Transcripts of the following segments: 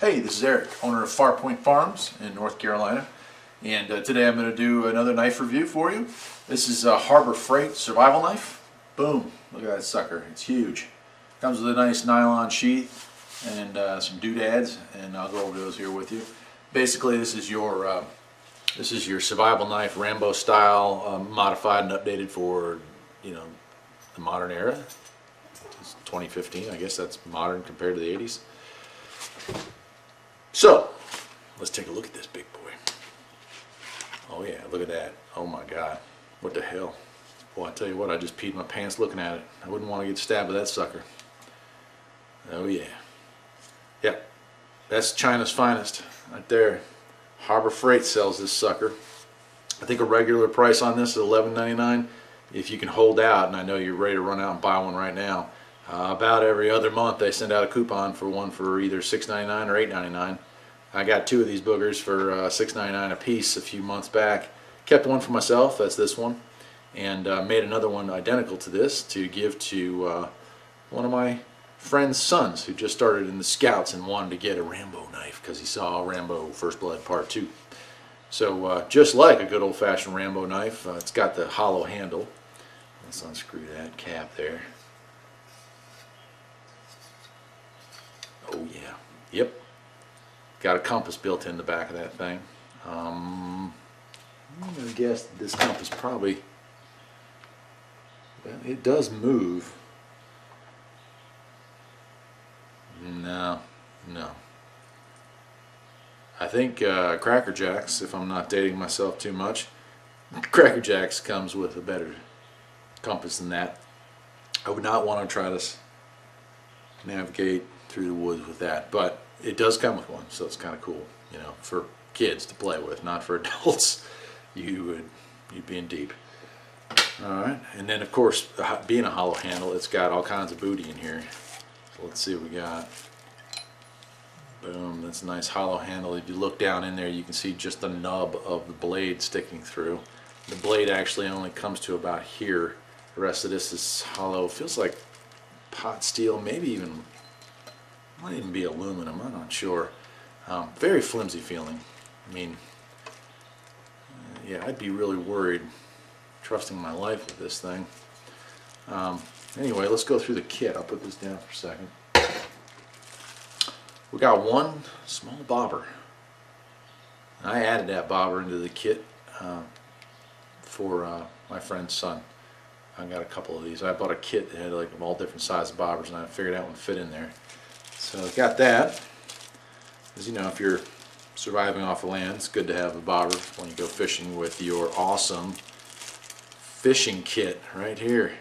Hey, this is Eric, owner of Farpoint Farms in North Carolina, and today I'm going to do another knife review for you. This is a Harbor Freight survival knife. Boom, look at that sucker, it's huge. Comes with a nice nylon sheath and some doodads, and I'll go over those here with you. Basically, this is your survival knife, Rambo style, modified and updated for, you know, the modern era. It's 2015, I guess that's modern compared to the 80s. So, let's take a look at this big boy. Oh yeah, look at that. Oh my God. What the hell? Boy, I tell you what, I just peed my pants looking at it. I wouldn't want to get stabbed with that sucker. Oh yeah. Yep. That's China's finest right there. Harbor Freight sells this sucker. I think a regular price on this is $11.99. If you can hold out, and I know you're ready to run out and buy one right now, about every other month they send out a coupon for one for either $6.99 or $8.99. I got two of these boogers for $6.99 a piece a few months back. Kept one for myself, that's this one, and made another one identical to this to give to one of my friend's sons who just started in the Scouts and wanted to get a Rambo knife because he saw Rambo First Blood Part 2. So just like a good old-fashioned Rambo knife, it's got the hollow handle. Let's unscrew that cap there. Oh yeah, yep. Got a compass built in the back of that thing. I'm gonna guess this compass probably, well, it does move. No. I think Cracker Jacks, if I'm not dating myself too much, Cracker Jacks comes with a better compass than that. I would not want to try to navigate through the woods with that, but it does come with one, so it's kind of cool, you know, for kids to play with, not for adults. You'd be in deep. All right, and then of course, being a hollow handle, it's got all kinds of booty in here. So let's see what we got. Boom, that's a nice hollow handle. If you look down in there, you can see just the nub of the blade sticking through. The blade actually only comes to about here. The rest of this is hollow. Feels like pot steel, maybe even, might even be aluminum, I'm not sure. Very flimsy feeling. I mean, yeah, I'd be really worried trusting my life with this thing. Anyway, let's go through the kit. I'll put this down for a second. We got one small bobber. I added that bobber into the kit for my friend's son. I got a couple of these. I bought a kit that had like all different sizes bobbers, and I figured that one fit in there. So I got that. As you know, if you're surviving off the land, it's good to have a bobber when you go fishing with your awesome fishing kit right here.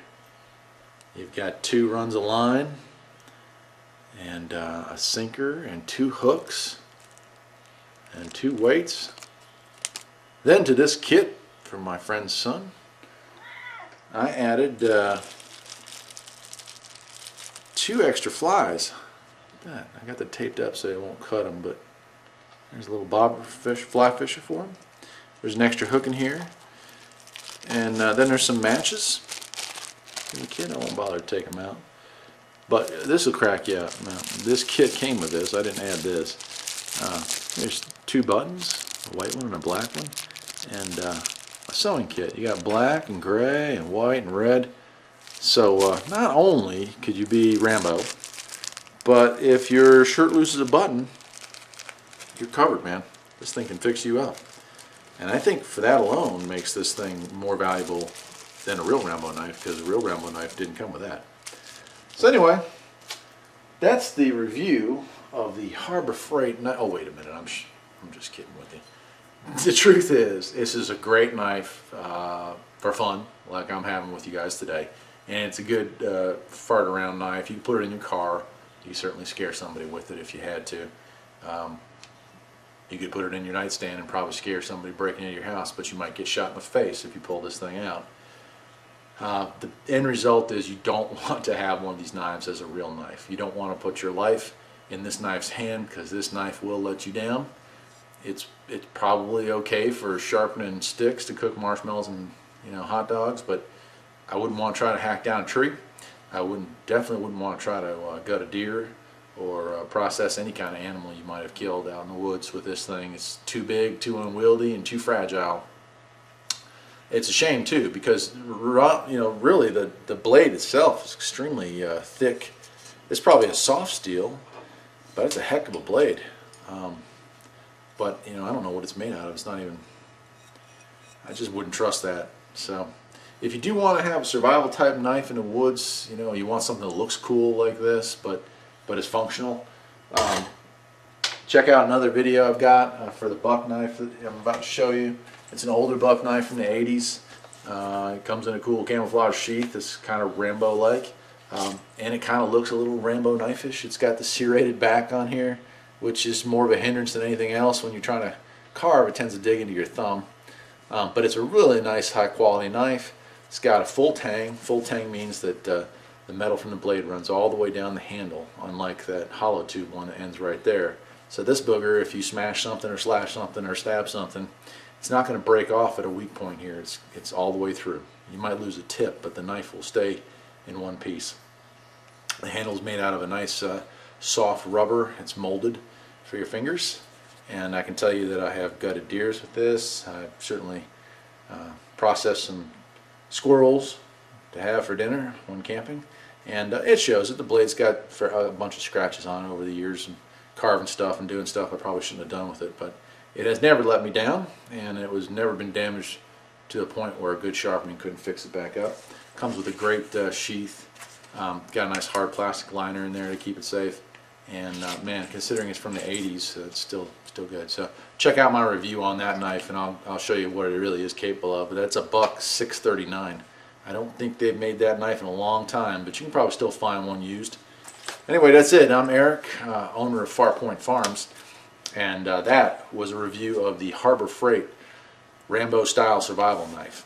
You've got 2 runs of line and a sinker and 2 hooks and 2 weights. Then to this kit from my friend's son, I added 2 extra flies. Look at that. I got that taped up so it won't cut them, but there's a little bobber fish, fly fisher for them. There's an extra hook in here, and then there's some matches in the kit. I won't bother to take them out, but this will crack you up. Now, this kit came with this. I didn't add this. There's 2 buttons, a white one and a black one, and a sewing kit. You got black and gray and white and red. So not only could you be Rambo, but if your shirt loses a button, you're covered, man. This thing can fix you up. And I think for that alone makes this thing more valuable than a real Rambo knife, because a real Rambo knife didn't come with that. So anyway, that's the review of the Harbor Freight knife. Oh wait a minute, I'm just kidding with you. The truth is, this is a great knife for fun, like I'm having with you guys today. And it's a good fart around knife. You can put it in your car. You certainly scare somebody with it if you had to. You could put it in your nightstand and probably scare somebody breaking into your house, but you might get shot in the face if you pull this thing out. The end result is you don't want to have one of these knives as a real knife. You don't want to put your life in this knife's hand, because this knife will let you down. It's probably okay for sharpening sticks to cook marshmallows and, you know, hot dogs, but I wouldn't want to try to hack down a tree. I definitely wouldn't want to try to gut a deer or process any kind of animal you might have killed out in the woods with this thing. It's too big, too unwieldy, and too fragile. It's a shame too, because really the blade itself is extremely thick. It's probably a soft steel, but it's a heck of a blade. But I don't know what it's made out of. It's not even. I just wouldn't trust that. So, if you do want to have a survival type knife in the woods, you want something that looks cool like this, but is functional. Check out another video I've got for the buck knife that I'm about to show you. It's an older buck knife from the 80s. It comes in a cool camouflage sheath. It's kind of Rambo-like. And it kind of looks a little Rambo knife-ish. It's got the serrated back on here, which is more of a hindrance than anything else. When you're trying to carve, it tends to dig into your thumb. But it's a really nice high-quality knife. It's got a full tang. Full tang means that the metal from the blade runs all the way down the handle, unlike that hollow tube one that ends right there. So this booger, if you smash something or slash something or stab something, it's not going to break off at a weak point here. It's all the way through. You might lose a tip, but the knife will stay in one piece. The handle's made out of a nice soft rubber. It's molded for your fingers, and I can tell you that I have gutted deers with this. I've certainly processed some squirrels to have for dinner when camping, and it shows that the blade's got a bunch of scratches on it over the years, and carving stuff and doing stuff I probably shouldn't have done with it, but it has never let me down, and it was never been damaged to the point where a good sharpening couldn't fix it back up. Comes with a great sheath. Got a nice hard plastic liner in there to keep it safe, and man, considering it's from the 80s, it's still good. So check out my review on that knife, and I'll show you what it really is capable of. But that's a buck 639. I don't think they've made that knife in a long time, but you can probably still find one used. Anyway, that's it. I'm Eric, owner of Far Point Farms, and that was a review of the Harbor Freight Rambo style survival knife.